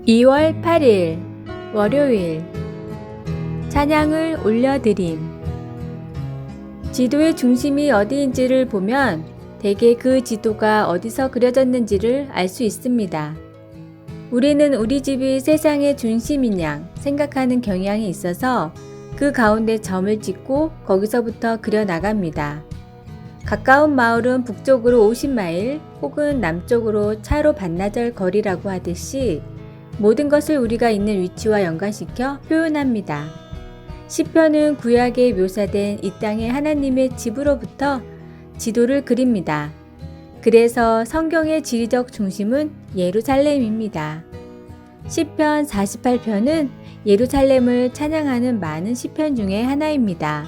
2월 8일 월요일 찬양을 올려드림. 지도의 중심이 어디인지를 보면 대개 그 지도가 어디서 그려졌는지를 알 수 있습니다. 우리는 우리 집이 세상의 중심인 양 생각하는 경향이 있어서 그 가운데 점을 찍고 거기서부터 그려 나갑니다. 가까운 마을은 북쪽으로 50마일 혹은 남쪽으로 차로 반나절 거리라고 하듯이 모든 것을 우리가 있는 위치와 연관시켜 표현합니다. 시편은 구약에 묘사된 이 땅의 하나님의 집으로부터 지도를 그립니다. 그래서 성경의 지리적 중심은 예루살렘입니다. 시편 48편은 예루살렘을 찬양하는 많은 시편 중에 하나입니다.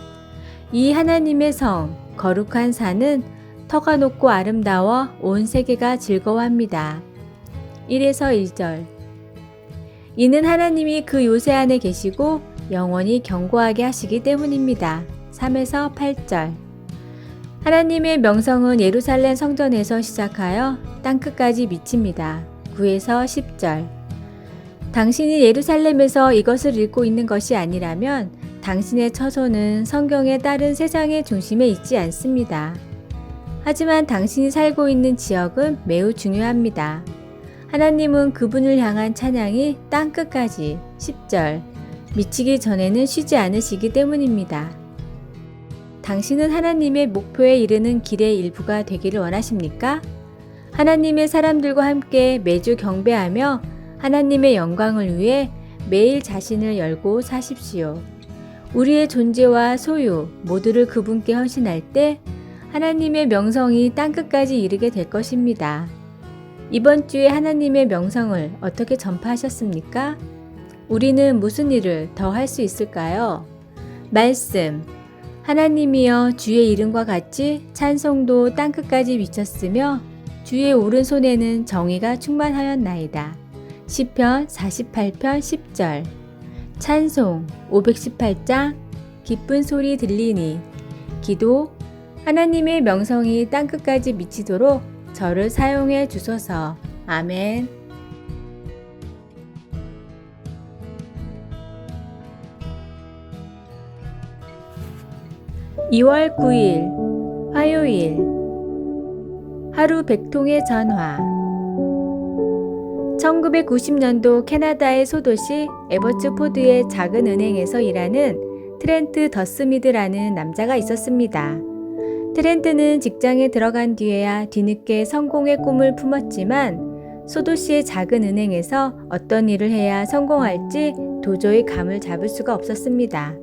이 하나님의 성, 거룩한 산은 터가 높고 아름다워 온 세계가 즐거워합니다. 1에서 1절 이는 하나님이 그 요새 안에 계시고 영원히 견고하게 하시기 때문입니다. 3에서 8절 하나님의 명성은 예루살렘 성전에서 시작하여 땅끝까지 미칩니다. 9에서 10절 당신이 예루살렘에서 이것을 읽고 있는 것이 아니라면 당신의 처소는 성경에 따른 세상의 중심에 있지 않습니다. 하지만 당신이 살고 있는 지역은 매우 중요합니다. 하나님은 그분을 향한 찬양이 땅끝까지 10절 미치기 전에는 쉬지 않으시기 때문입니다. 당신은 하나님의 목표에 이르는 길의 일부가 되기를 원하십니까? 하나님의 사람들과 함께 매주 경배하며 하나님의 영광을 위해 매일 자신을 열고 사십시오. 우리의 존재와 소유 모두를 그분께 헌신할 때 하나님의 명성이 땅끝까지 이르게 될 것입니다. 이번 주에 하나님의 명성을 어떻게 전파하셨습니까? 우리는 무슨 일을 더 할 수 있을까요? 말씀 하나님이여 주의 이름과 같이 찬송도 땅끝까지 미쳤으며 주의 오른손에는 정의가 충만하였나이다. 시편 48편 10절 찬송 518장 기쁜 소리 들리니 기도 하나님의 명성이 땅끝까지 미치도록 저를 사용해 주소서. 아멘. (2월 9일) 화요일 하루 100통의 전화 1990년도 캐나다의 소도시 에버츠포드의 작은 은행에서 일하는 트렌트 더스미드라는 남자가 있었습니다. 트렌트는 직장에 들어간 뒤에야 뒤늦게 성공의 꿈을 품었지만 소도시의 작은 은행에서 어떤 일을 해야 성공할지 도저히 감을 잡을 수가 없었습니다.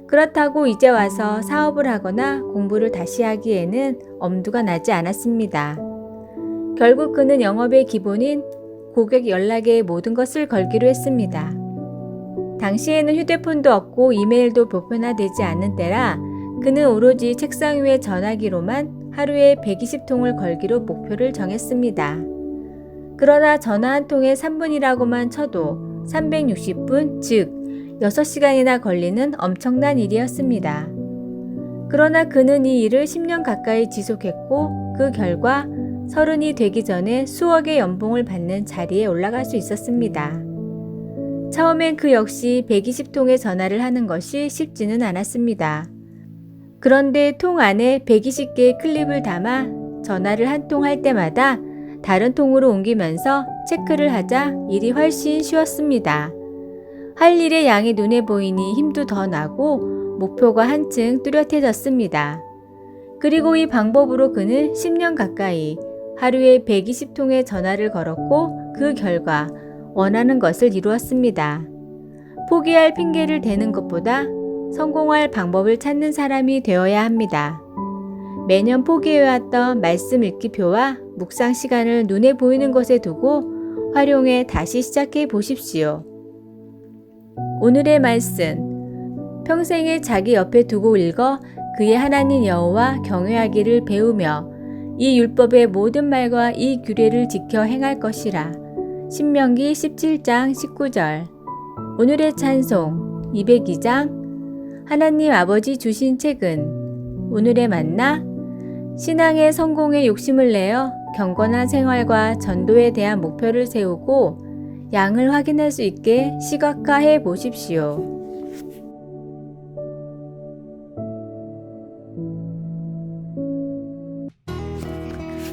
그렇다고 이제 와서 사업을 하거나 공부를 다시 하기에는 엄두가 나지 않았습니다. 결국 그는 영업의 기본인 고객 연락에 모든 것을 걸기로 했습니다. 당시에는 휴대폰도 없고 이메일도 보편화되지 않는 때라 그는 오로지 책상 위의 전화기로만 하루에 120통을 걸기로 목표를 정했습니다. 그러나 전화 한 통에 3분이라고만 쳐도 360분, 즉 6시간이나 걸리는 엄청난 일이었습니다. 그러나 그는 이 일을 10년 가까이 지속했고 그 결과 30이 되기 전에 수억의 연봉을 받는 자리에 올라갈 수 있었습니다. 처음엔 그 역시 120통의 전화를 하는 것이 쉽지는 않았습니다. 그런데 통 안에 120개의 클립을 담아 전화를 한 통 할 때마다 다른 통으로 옮기면서 체크를 하자 일이 훨씬 쉬웠습니다. 할 일의 양이 눈에 보이니 힘도 더 나고 목표가 한층 뚜렷해졌습니다. 그리고 이 방법으로 그는 10년 가까이 하루에 120통의 전화를 걸었고 그 결과 원하는 것을 이루었습니다. 포기할 핑계를 대는 것보다 성공할 방법을 찾는 사람이 되어야 합니다. 매년 포기해왔던 말씀 읽기표와 묵상 시간을 눈에 보이는 곳에 두고 활용해 다시 시작해 보십시오. 오늘의 말씀 평생에 자기 옆에 두고 읽어 그의 하나님 여호와 경외하기를 배우며 이 율법의 모든 말과 이 규례를 지켜 행할 것이라. 신명기 17장 19절 오늘의 찬송 202장 하나님 아버지 주신 책은 오늘의 만나 신앙의 성공에 욕심을 내어 경건한 생활과 전도에 대한 목표를 세우고 양을 확인할 수 있게 시각화해 보십시오.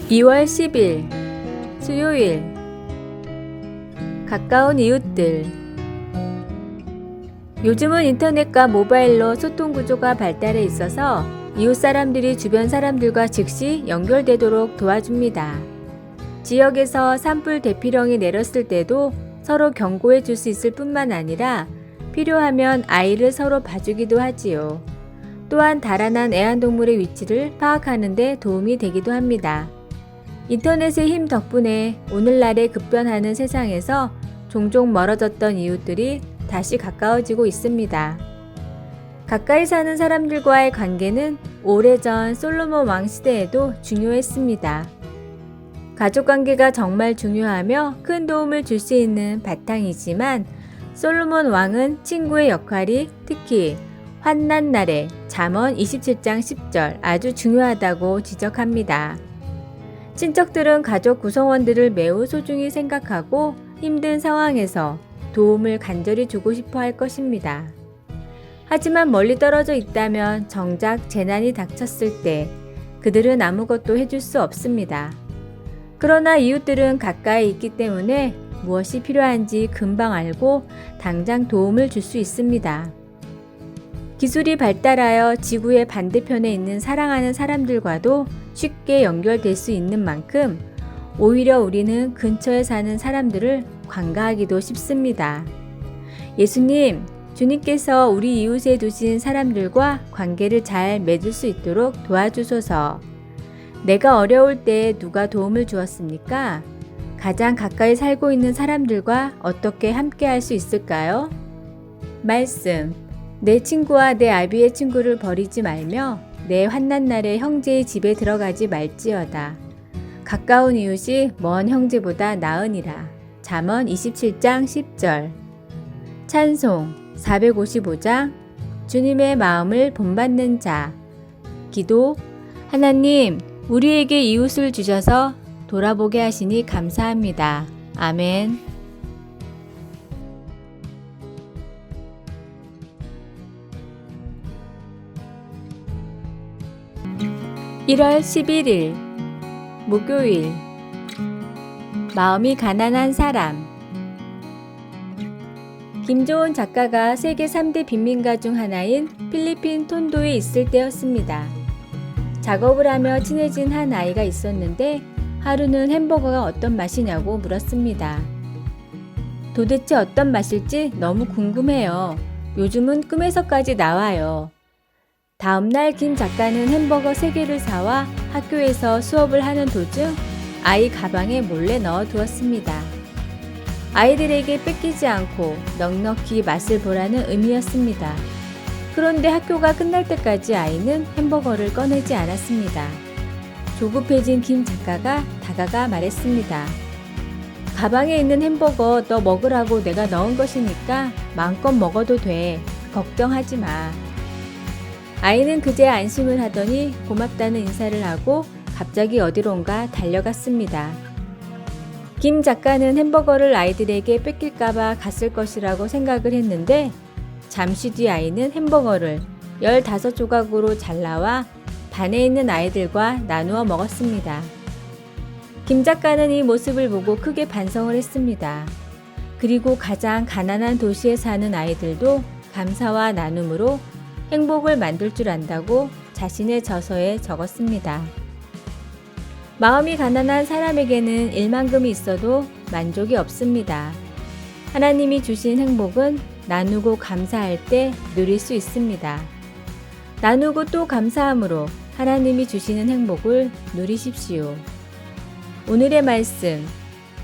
2월 10일 수요일 가까운 이웃들. 요즘은 인터넷과 모바일로 소통 구조가 발달해 있어서 이웃 사람들이 주변 사람들과 즉시 연결되도록 도와줍니다. 지역에서 산불 대피령이 내렸을 때도 서로 경고해 줄 수 있을 뿐만 아니라 필요하면 아이를 서로 봐주기도 하지요. 또한 달아난 애완동물의 위치를 파악하는 데 도움이 되기도 합니다. 인터넷의 힘 덕분에 오늘날의 급변하는 세상에서 종종 멀어졌던 이웃들이 다시 가까워지고 있습니다. 가까이 사는 사람들과의 관계는 오래전 솔로몬 왕 시대에도 중요했습니다. 가족관계가 정말 중요하며 큰 도움을 줄 수 있는 바탕이지만 솔로몬 왕은 친구의 역할이 특히 환난날에 잠언 27장 10절 아주 중요하다고 지적합니다. 친척들은 가족 구성원들을 매우 소중히 생각하고 힘든 상황에서 도움을 간절히 주고 싶어 할 것입니다. 하지만 멀리 떨어져 있다면 정작 재난이 닥쳤을 때 그들은 아무것도 해줄 수 없습니다. 그러나 이웃들은 가까이 있기 때문에 무엇이 필요한지 금방 알고 당장 도움을 줄 수 있습니다. 기술이 발달하여 지구의 반대편에 있는 사랑하는 사람들과도 쉽게 연결될 수 있는 만큼 오히려 우리는 근처에 사는 사람들을 관가하기도 쉽습니다. 예수님, 주님께서 우리 이웃에 두신 사람들과 관계를 잘 맺을 수 있도록 도와주소서. 내가 어려울 때 누가 도움을 주었습니까? 가장 가까이 살고 있는 사람들과 어떻게 함께 할 수 있을까요? 말씀. 내 친구와 내 아비의 친구를 버리지 말며 내 환난날에 형제의 집에 들어가지 말지어다. 가까운 이웃이 먼 형제보다 나으니라. 잠언 27장 10절. 찬송 455장 주님의 마음을 본받는 자. 기도. 하나님, 우리에게 이웃을 주셔서 돌아보게 하시니 감사합니다. 아멘. 1월 11일 목요일. 마음이 가난한 사람. 김조은 작가가 세계 3대 빈민가 중 하나인 필리핀 톤도에 있을 때였습니다. 작업을 하며 친해진 한 아이가 있었는데 하루는 햄버거가 어떤 맛이냐고 물었습니다. 도대체 어떤 맛일지 너무 궁금해요. 요즘은 꿈에서까지 나와요. 다음날 김 작가는 햄버거 3개를 사와 학교에서 수업을 하는 도중 아이 가방에 몰래 넣어두었습니다. 아이들에게 뺏기지 않고 넉넉히 맛을 보라는 의미였습니다. 그런데 학교가 끝날 때까지 아이는 햄버거를 꺼내지 않았습니다. 조급해진 김 작가가 다가가 말했습니다. 가방에 있는 햄버거 너 먹으라고 내가 넣은 것이니까 마음껏 먹어도 돼. 걱정하지 마. 아이는 그제 안심을 하더니 고맙다는 인사를 하고 갑자기 어디론가 달려갔습니다. 김 작가는 햄버거를 아이들에게 뺏길까봐 갔을 것이라고 생각을 했는데 잠시 뒤 아이는 햄버거를 15조각으로 잘라와 반에 있는 아이들과 나누어 먹었습니다. 김 작가는 이 모습을 보고 크게 반성을 했습니다. 그리고 가장 가난한 도시에 사는 아이들도 감사와 나눔으로 행복을 만들 줄 안다고 자신의 저서에 적었습니다. 마음이 가난한 사람에게는 일만금이 있어도 만족이 없습니다. 하나님이 주신 행복은 나누고 감사할 때 누릴 수 있습니다. 나누고 또 감사함으로 하나님이 주시는 행복을 누리십시오. 오늘의 말씀.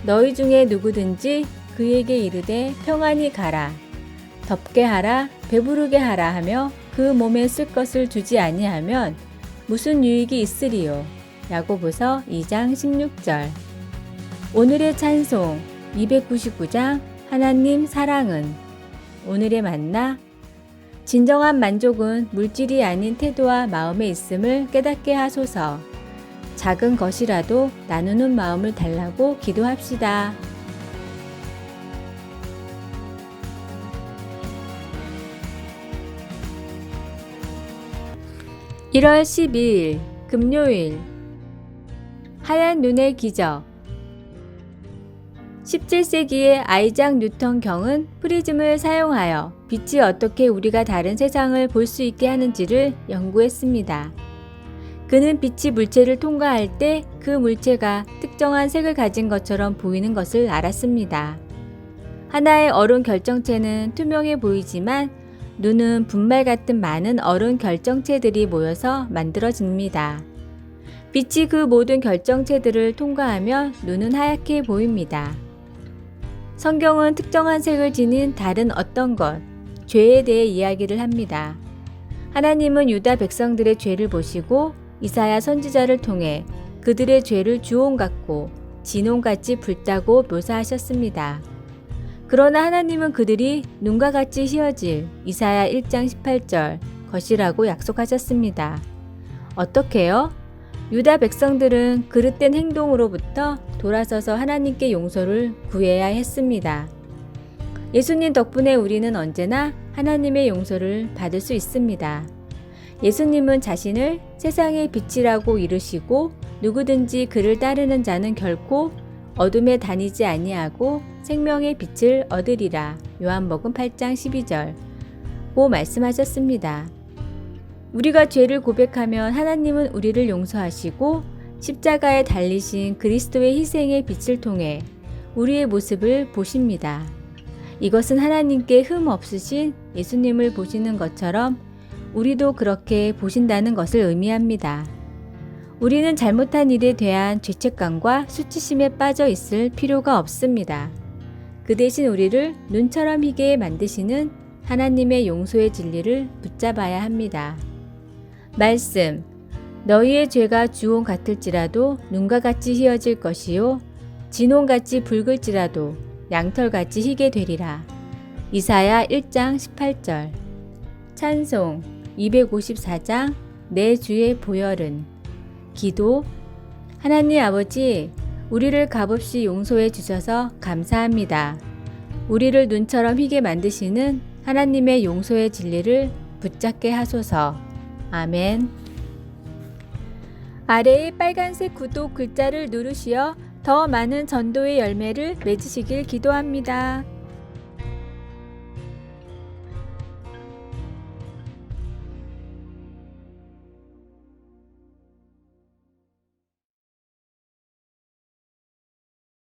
너희 중에 누구든지 그에게 이르되 평안히 가라. 덥게 하라, 배부르게 하라 하며 그 몸에 쓸 것을 주지 아니하면 무슨 유익이 있으리요. 야고보서 2장 16절. 오늘의 찬송 299장 하나님 사랑은. 오늘의 만나. 진정한 만족은 물질이 아닌 태도와 마음에 있음을 깨닫게 하소서. 작은 것이라도 나누는 마음을 달라고 기도합시다. 1월 12일 금요일 하얀 눈의 기적 17세기의 아이작 뉴턴 경은 프리즘을 사용하여 빛이 어떻게 우리가 다른 세상을 볼 수 있게 하는지를 연구했습니다. 그는 빛이 물체를 통과할 때 그 물체가 특정한 색을 가진 것처럼 보이는 것을 알았습니다. 하나의 얼음 결정체는 투명해 보이지만 눈은 분말 같은 많은 얼음 결정체들이 모여서 만들어집니다. 빛이 그 모든 결정체들을 통과하면 눈은 하얗게 보입니다. 성경은 특정한 색을 지닌 다른 어떤 것, 죄에 대해 이야기를 합니다. 하나님은 유다 백성들의 죄를 보시고 이사야 선지자를 통해 그들의 죄를 주홍 같고 진홍같이 붉다고 묘사하셨습니다. 그러나 하나님은 그들이 눈과 같이 희어질 이사야 1장 18절 것이라고 약속하셨습니다. 어떻게요? 유다 백성들은 그릇된 행동으로부터 돌아서서 하나님께 용서를 구해야 했습니다. 예수님 덕분에 우리는 언제나 하나님의 용서를 받을 수 있습니다. 예수님은 자신을 세상의 빛이라고 이르시고 누구든지 그를 따르는 자는 결코 어둠에 다니지 아니하고 생명의 빛을 얻으리라. 요한복음 8장 12절 고 말씀하셨습니다. 우리가 죄를 고백하면 하나님은 우리를 용서하시고 십자가에 달리신 그리스도의 희생의 빛을 통해 우리의 모습을 보십니다. 이것은 하나님께 흠 없으신 예수님을 보시는 것처럼 우리도 그렇게 보신다는 것을 의미합니다. 우리는 잘못한 일에 대한 죄책감과 수치심에 빠져 있을 필요가 없습니다. 그 대신 우리를 눈처럼 희게 만드시는 하나님의 용서의 진리를 붙잡아야 합니다. 말씀, 너희의 죄가 주홍 같을지라도 눈과 같이 희어질 것이요 진홍같이 붉을지라도 양털같이 희게 되리라. 이사야 1장 18절. 찬송 254장 내 주의 보혈은. 기도. 하나님 아버지, 우리를 값없이 용서해 주셔서 감사합니다. 우리를 눈처럼 희게 만드시는 하나님의 용서의 진리를 붙잡게 하소서. 아멘. 아래의 빨간색 구독 글자를 누르시어 더 많은 전도의 열매를 맺으시길 기도합니다.